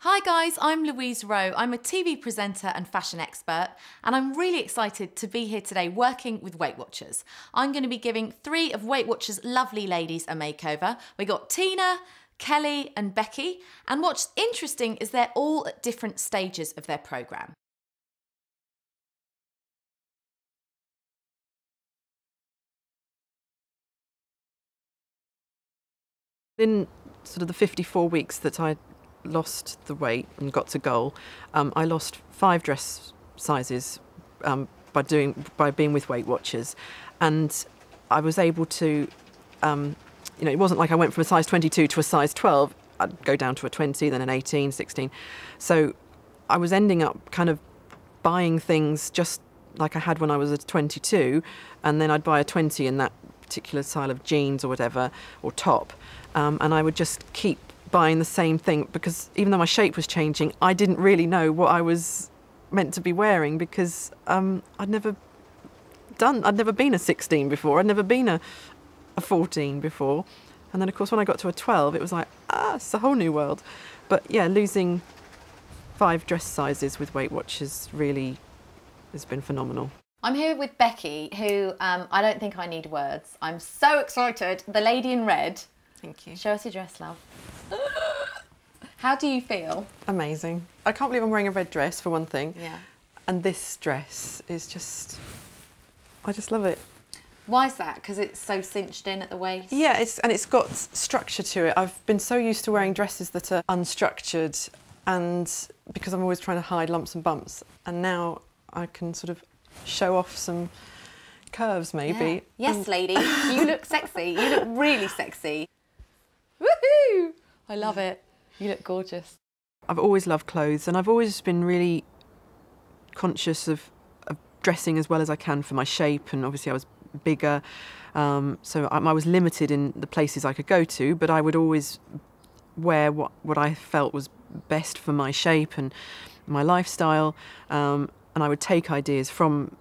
Hi guys, I'm Louise Roe. I'm a TV presenter and fashion expert, and I'm really excited to be here today working with Weight Watchers. I'm going to be giving 3 of Weight Watchers' lovely ladies a makeover. We got Tina, Kelly and Beccie, and what's interesting is they're all at different stages of their programme. In sort of the 54 weeks that I lost the weight and got to goal, I lost 5 dress sizes by being with Weight Watchers, and I was able to, it wasn't like I went from a size 22 to a size 12. I'd go down to a 20, then an 18, 16. So I was ending up kind of buying things just like I had when I was at 22, and then I'd buy a 20 in that particular style of jeans or whatever, or top, and I would just keep buying the same thing because even though my shape was changing, I didn't really know what I was meant to be wearing because I'd never been a 16 before, I'd never been a 14 before, and then of course when I got to a 12 it was like, it's a whole new world. But yeah, losing 5 dress sizes with Weight Watchers really has been phenomenal. I'm here with Beccie, who I don't think I need words. I'm so excited. The lady in red. Thank you. Show us your dress, love. How do you feel? Amazing. I can't believe I'm wearing a red dress for one thing. Yeah. And this dress is just, I just love it. Why is that? Because it's so cinched in at the waist? Yeah, it's got structure to it. I've been so used to wearing dresses that are unstructured, and because I'm always trying to hide lumps and bumps, and now I can sort of show off some curves maybe. Yeah. Yes, lady, you look sexy. You look really sexy. Woohoo! I love it. You look gorgeous. I've always loved clothes, and I've always been really conscious of dressing as well as I can for my shape, and obviously I was bigger, so I was limited in the places I could go to, but I would always wear what I felt was best for my shape and my lifestyle, and I would take ideas from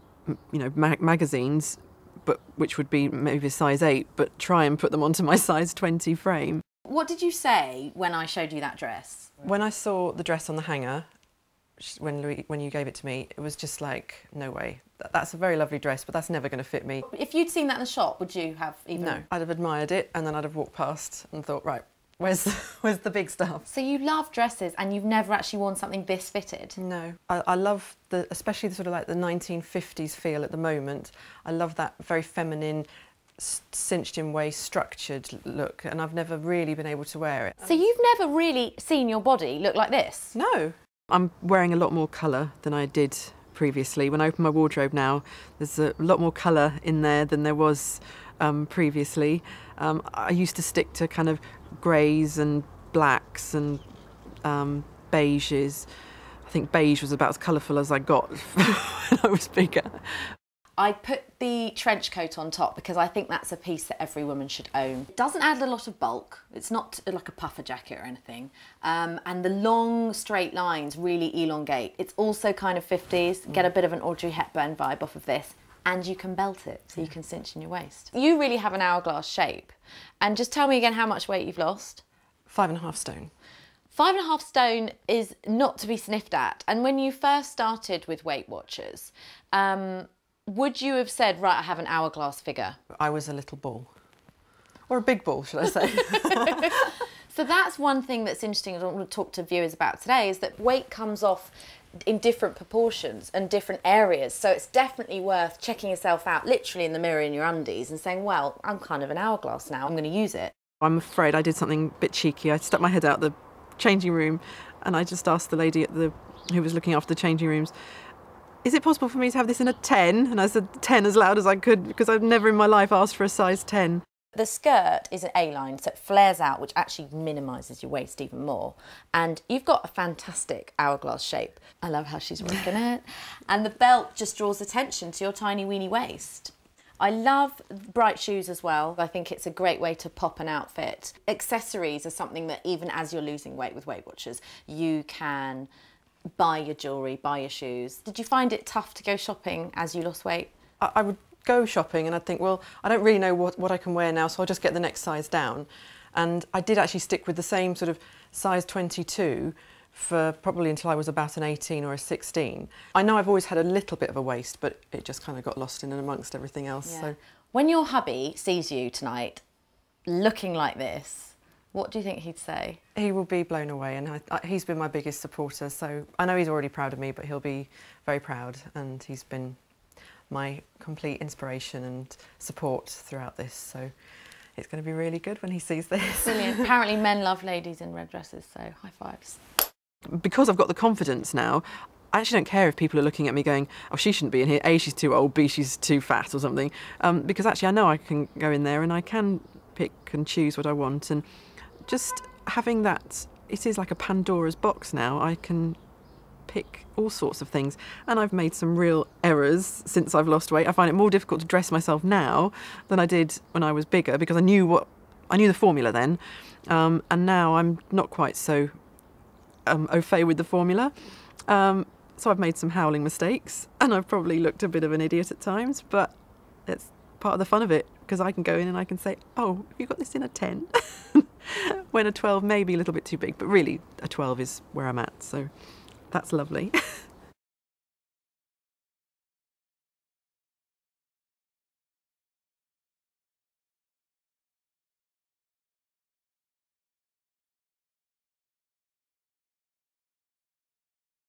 magazines, but which would be maybe a size 8, but try and put them onto my size 20 frame. What did you say when I showed you that dress? When I saw the dress on the hanger, when you gave it to me, it was just like, no way. That's a very lovely dress, but that's never going to fit me. If you'd seen that in the shop, would you have even... No, I'd have admired it, and then I'd have walked past and thought, right, where's the big stuff? So you love dresses, and you've never actually worn something this fitted? No. I love, especially the sort of like the 1950s feel at the moment. I love that very feminine, cinched in waist, structured look, and I've never really been able to wear it. So you've never really seen your body look like this? No. I'm wearing a lot more colour than I did previously. When I open my wardrobe now, there's a lot more colour in there than there was previously. I used to stick to kind of greys and blacks and beiges. I think beige was about as colourful as I got when I was bigger. I put the trench coat on top because I think that's a piece that every woman should own. It doesn't add a lot of bulk. It's not like a puffer jacket or anything. And the long straight lines really elongate. It's also kind of 50s. Get a bit of an Audrey Hepburn vibe off of this. And you can belt it, so you can cinch in your waist. You really have an hourglass shape. And just tell me again how much weight you've lost. 5.5 stone. 5.5 stone is not to be sniffed at. And when you first started with Weight Watchers, would you have said, right, I have an hourglass figure? I was a little ball. Or a big ball, should I say. So that's one thing that's interesting I want to talk to viewers about today, is that weight comes off in different proportions and different areas. So it's definitely worth checking yourself out, literally in the mirror in your undies, and saying, well, I'm kind of an hourglass now, I'm going to use it. I'm afraid I did something a bit cheeky. I stuck my head out the changing room and I just asked the lady who was looking after the changing rooms, is it possible for me to have this in a 10? And I said 10 as loud as I could because I've never in my life asked for a size 10. The skirt is an A-line, so it flares out, which actually minimises your waist even more. And you've got a fantastic hourglass shape. I love how she's rocking it. And the belt just draws attention to your tiny weeny waist. I love bright shoes as well. I think it's a great way to pop an outfit. Accessories are something that even as you're losing weight with Weight Watchers, you can buy your jewellery, buy your shoes. Did you find it tough to go shopping as you lost weight? I would go shopping and I'd think, well, I don't really know what I can wear now, so I'll just get the next size down. And I did actually stick with the same sort of size 22 for probably until I was about an 18 or a 16. I know I've always had a little bit of a waist, but it just kind of got lost in and amongst everything else. Yeah. So when your hubby sees you tonight looking like this, what do you think he'd say? he will be blown away, and he's been my biggest supporter, so I know he's already proud of me, but he'll be very proud, and he's been my complete inspiration and support throughout this, so it's going to be really good when he sees this. Brilliant. Apparently men love ladies in red dresses, so high fives. Because I've got the confidence now, I actually don't care if people are looking at me going, oh, she shouldn't be in here, A, she's too old, B, she's too fat or something, because actually I know I can go in there and I can pick and choose what I want, and just having that, it is like a Pandora's box now. I can pick all sorts of things, and I've made some real errors since I've lost weight. I find it more difficult to dress myself now than I did when I was bigger, because I knew the formula then, and now I'm not quite so au fait with the formula. So I've made some howling mistakes, and I've probably looked a bit of an idiot at times, but it's part of the fun of it, because I can go in and I can say, oh, have you got this in a 10? When a 12 may be a little bit too big, but really a 12 is where I'm at, so that's lovely.